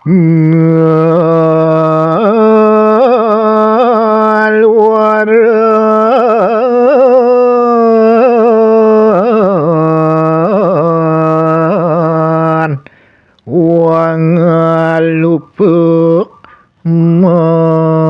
Ngaluaran wangalupuk mangki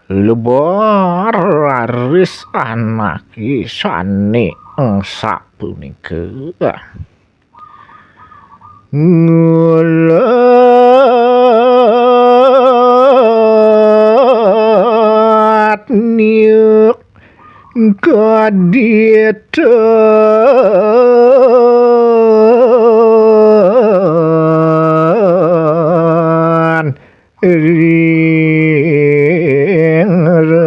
lebar aris anak isane sapunika ngulat niuk kadietan ring rat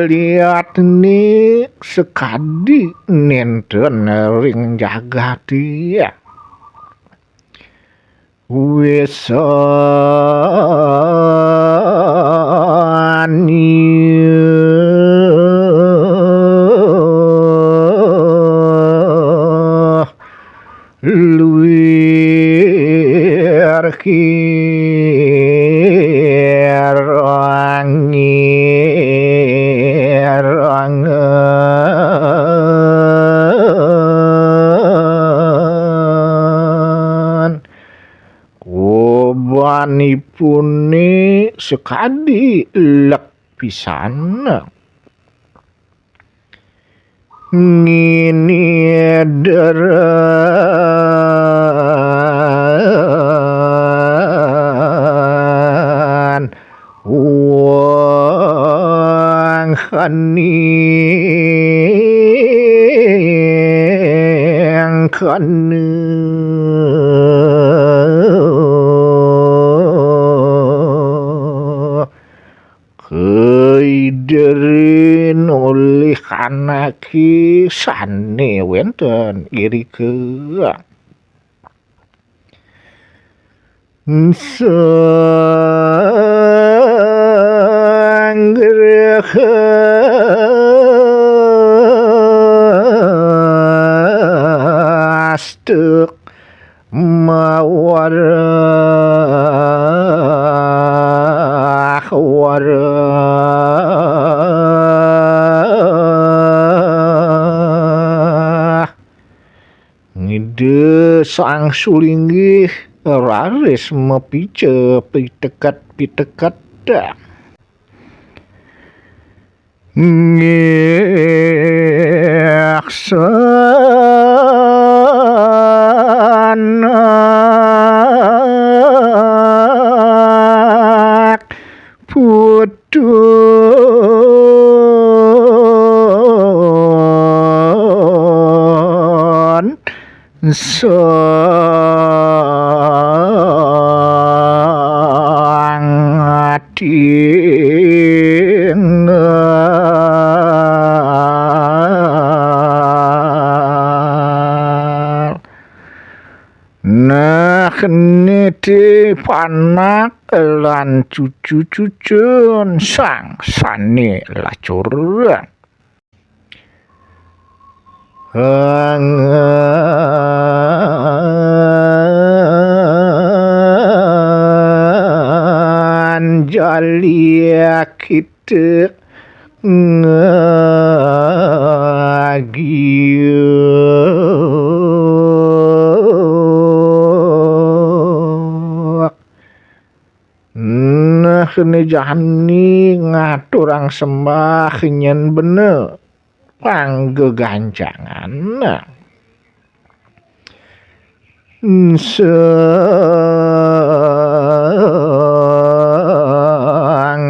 lihat nih sekadi nenten ring jagati ya luir kirangan kobanipune sekadi lek pisan ngini deran wang haning kanu keiderin oleh anak sane wenten iri ke stuk ngide sang sulinggih raris mepice pitekat dah ngeksanak putun sangat tinggal nah niti panak lan cucu-cucun sang sane lacuran jalia kita ngagiuk nah kene jani ngaturang sembah nyen bener panggegancangan nah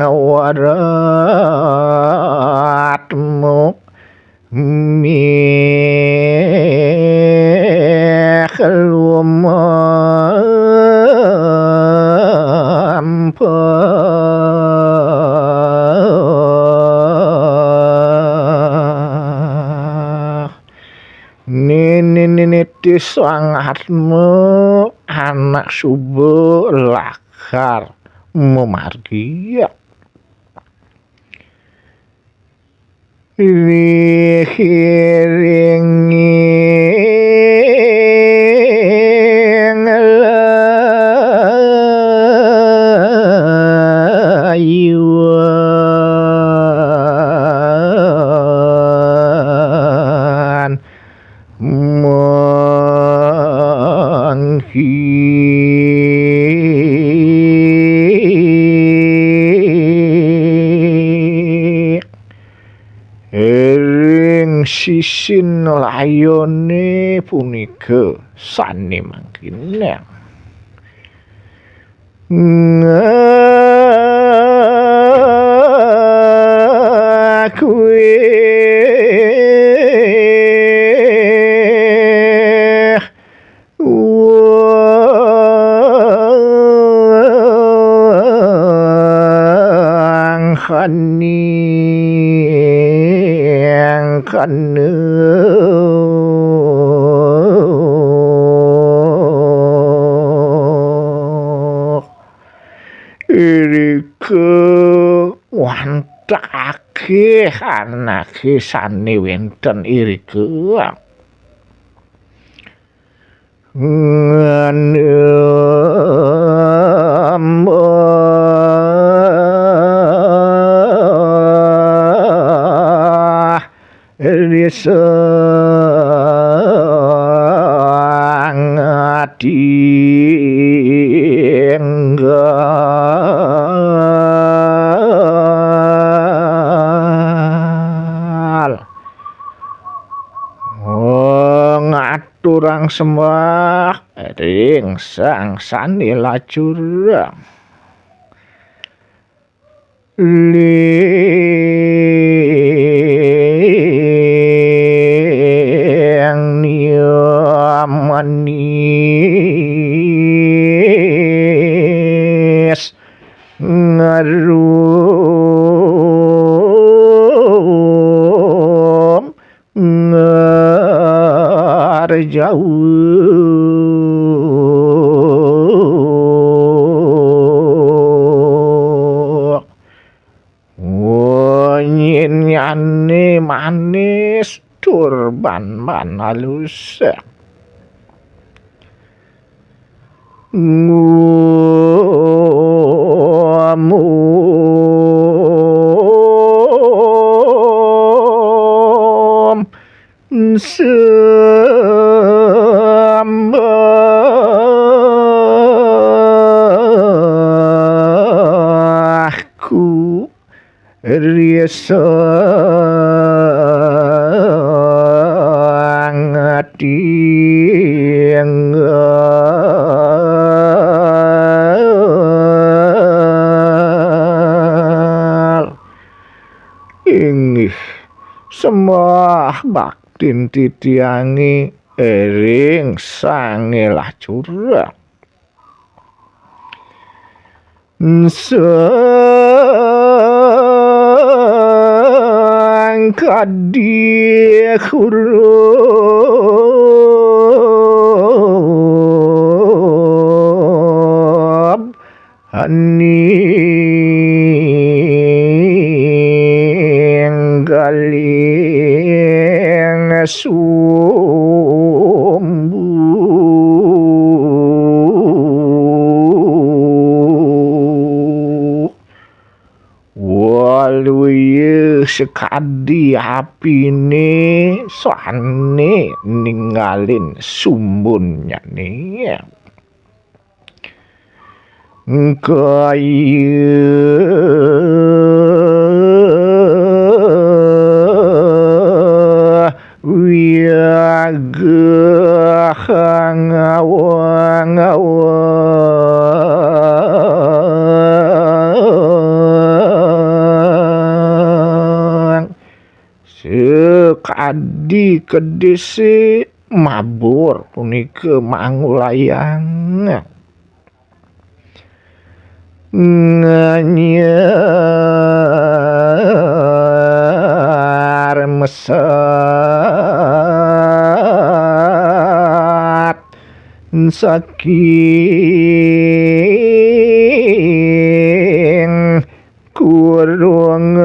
ngawaratmu mampu gede sangatmu anak subuh lakar memargia wihiring layuan ering sisin layone punika sane mangkin kuwi yang kana irike wantake anake sane wenten irike sangat tinggal ngaturang sembah ring sang sane lacurang manis ngarum ngarjauh nyinyane manis turban halus ngomong sembahku sangat tinggal ingih sembah baktin titiangi ering sange lacurang sang kadi huruf aning galing sumbu waluye sekadi apine soane ninggalin sumbunnya nih kaya wiyaga ngawang sekadi kedisi mabur punika mangulayang nganyar mesang saking kurungan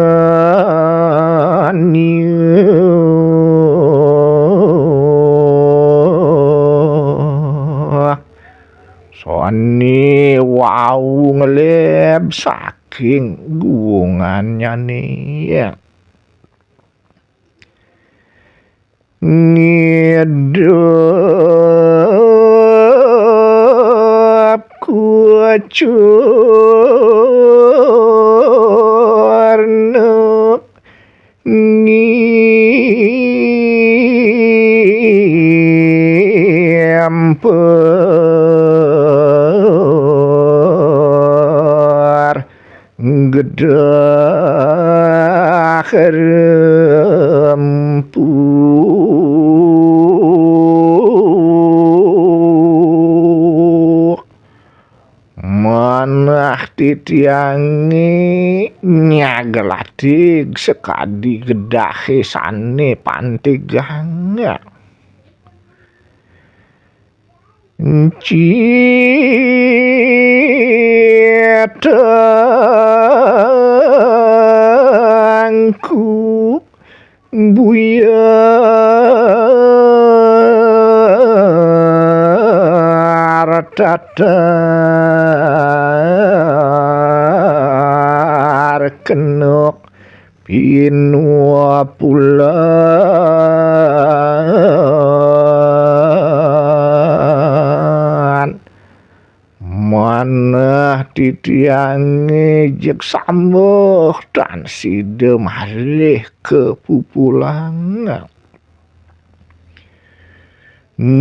soani wau ngeleb saking guungannya nih ngidep kucurno ngiemper gedah rempuk manah titiangi nyagelatig sekadi gedahe sane pantegangnya citangku buyar tatar kenok pinua pulan manah titiange jek sambuh dan side malih ke pupulangan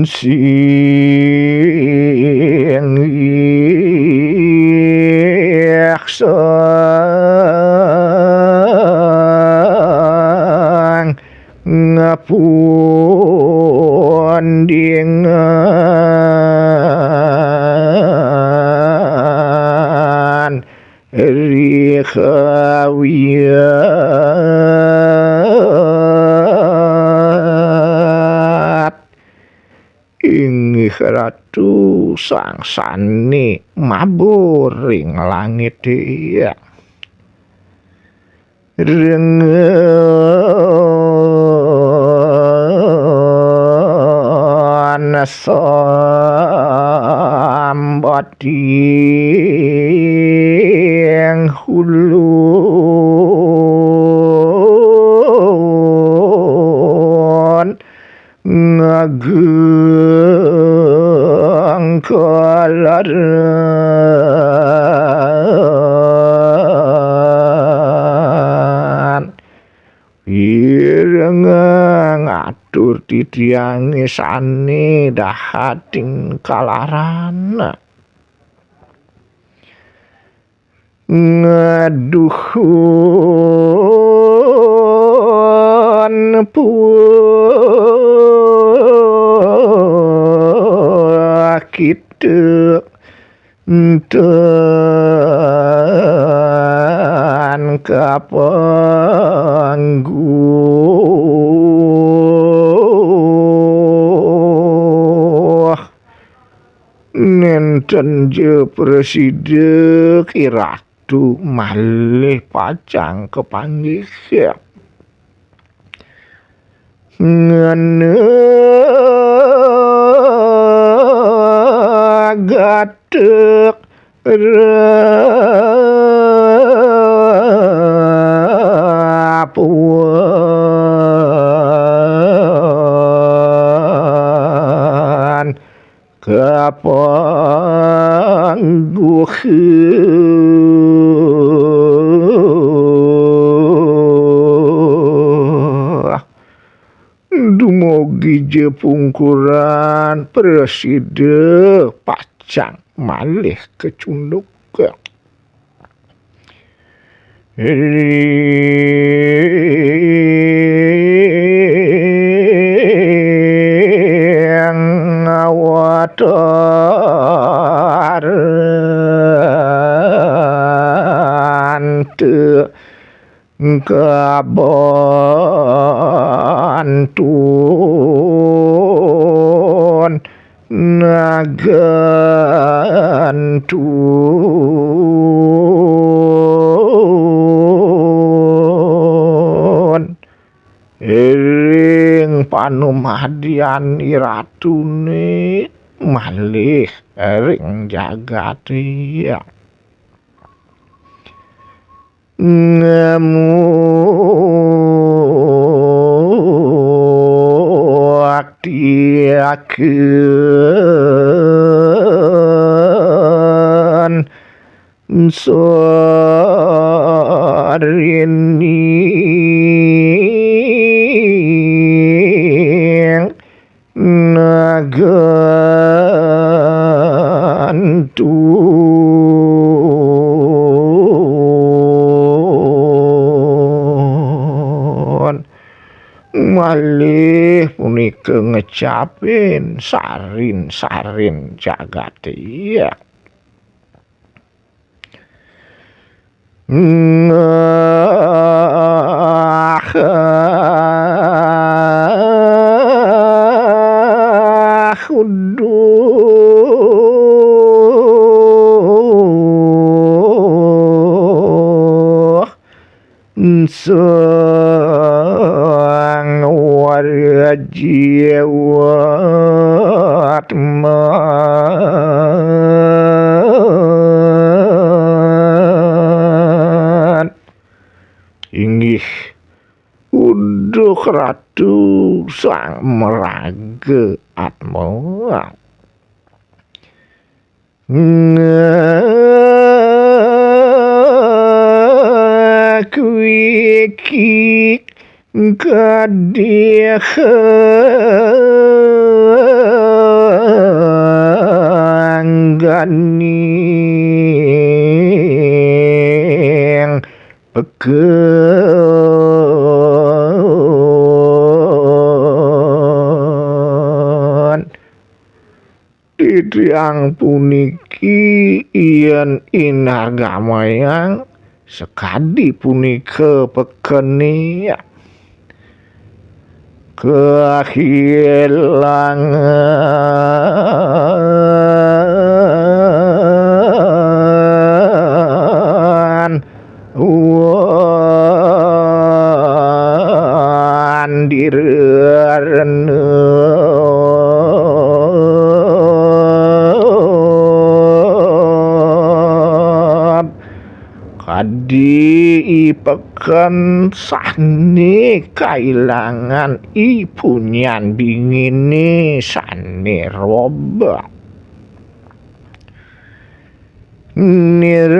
sing ikhsan ngapundingan rikhawiat ingih ratu sangsane maburing langit ya rengen sambating hulun ngageng kalaran ireng ngatur titiange sane dahating kalarana ngaduhun kitu enten kapangguh nenten je presiden kiratu malih pacang kepanggih gatek rapuan kapangguh dumugi je pungkuran presiden pacang malih kecunduk yang ngawataran teu kabantun nagantun ing panumadian iratune malih ring jagati aktiakeun sarining nagantun malih punika ngecapin sarin jagati sang warjiwat man inggih uduk ratu sang meraga atma kuiki kadihangganing peken titiang puniki yen inargamayang sekadi punika pekeni kehilangan wandirene kadi peken sane kailangan ipunyan bingine sane roba nirantar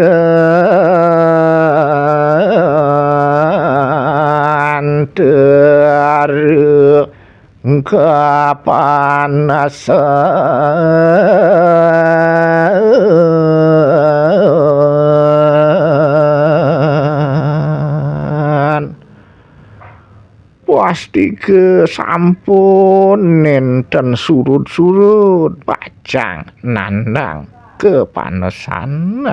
kapanasan pasti kesampun nenten surut-surut pacang nandang kepanesan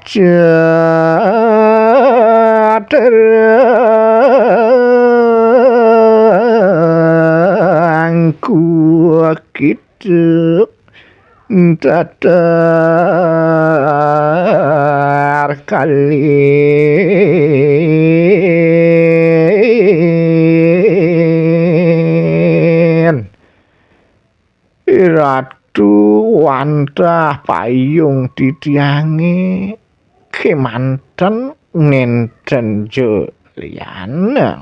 caterangku kitu tatar kali ratu wantah payung titiange kemanten nenten jeliana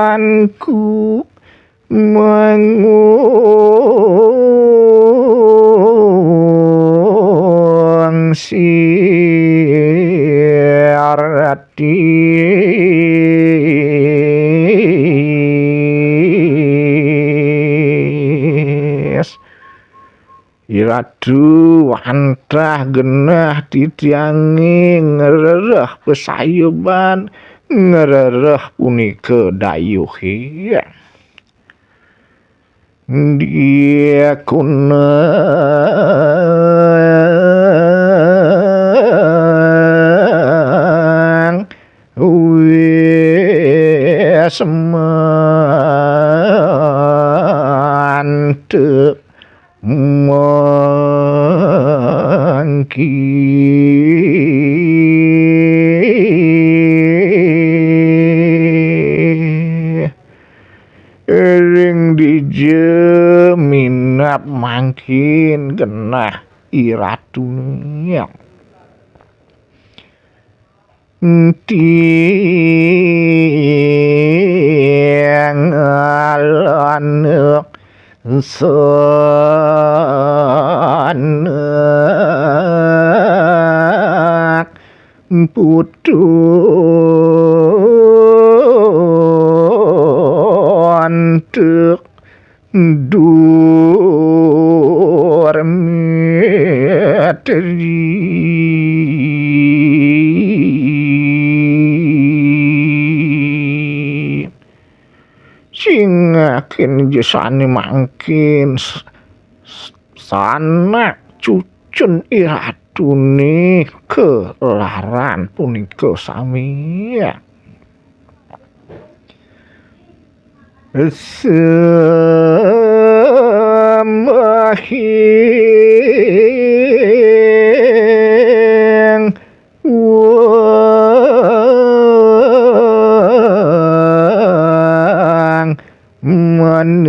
ngangguanku siarati iratu wantah genah titiange ngerereh pesayuban ngerereh punika dayuhe dia kuna semantep mangki ring dijeminap mangkin genah iratunya tiang alanek sanak putu antek dormitri singakin jesane mangkin sanak cucun iratune kelaran punika sami semahing wang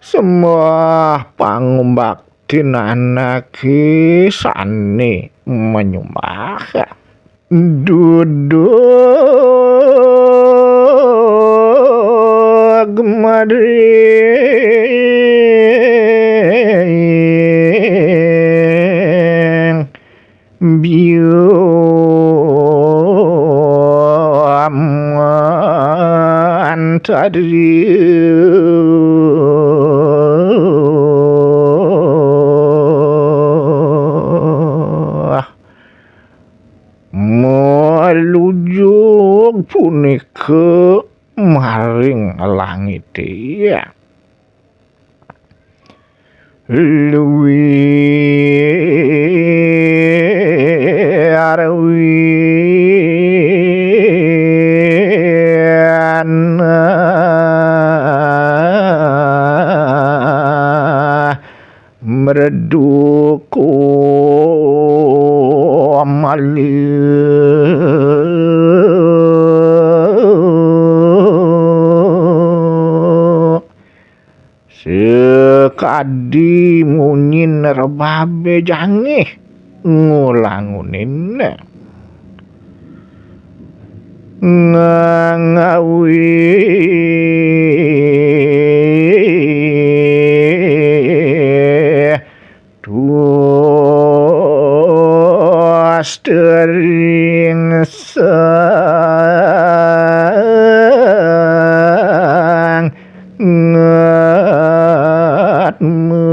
semua pangumbaktin anaki sane menyumbah duduk madring biaman tadi melujuk punika maring langit ya mereduku sekadi munyin rebabe jangih ngulangunin ngangawi tuas tering sang ngatmu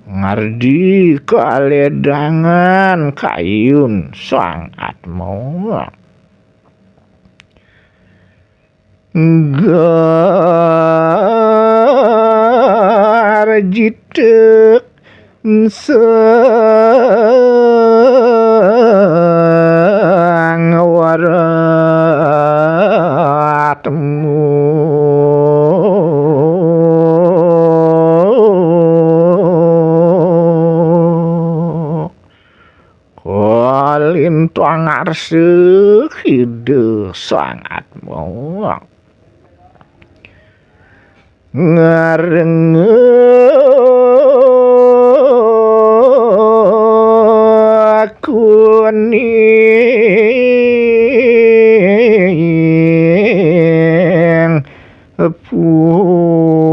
ngardi kaledangan kayun sang atmo garjitek sang waratmu kalintang arseuh hideu sang atmo kuning puaju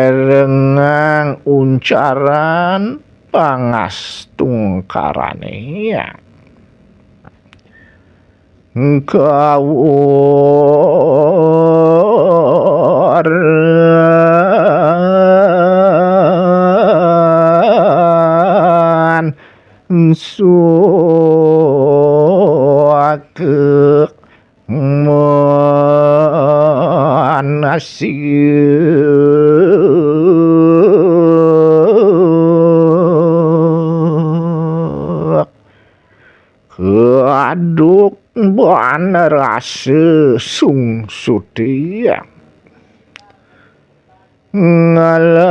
irengang uncaran pangastungkarane kawon paran suake manasieuk keaduk bana rasa sungsut dia ngalah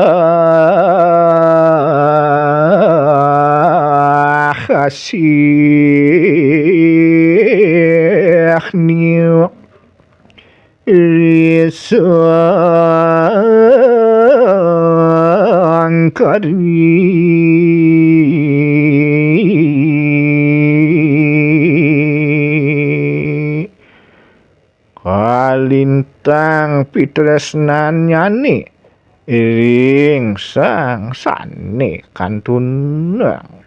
kasih niu risang kalintang pitresnan nyani ring sang sane kantunang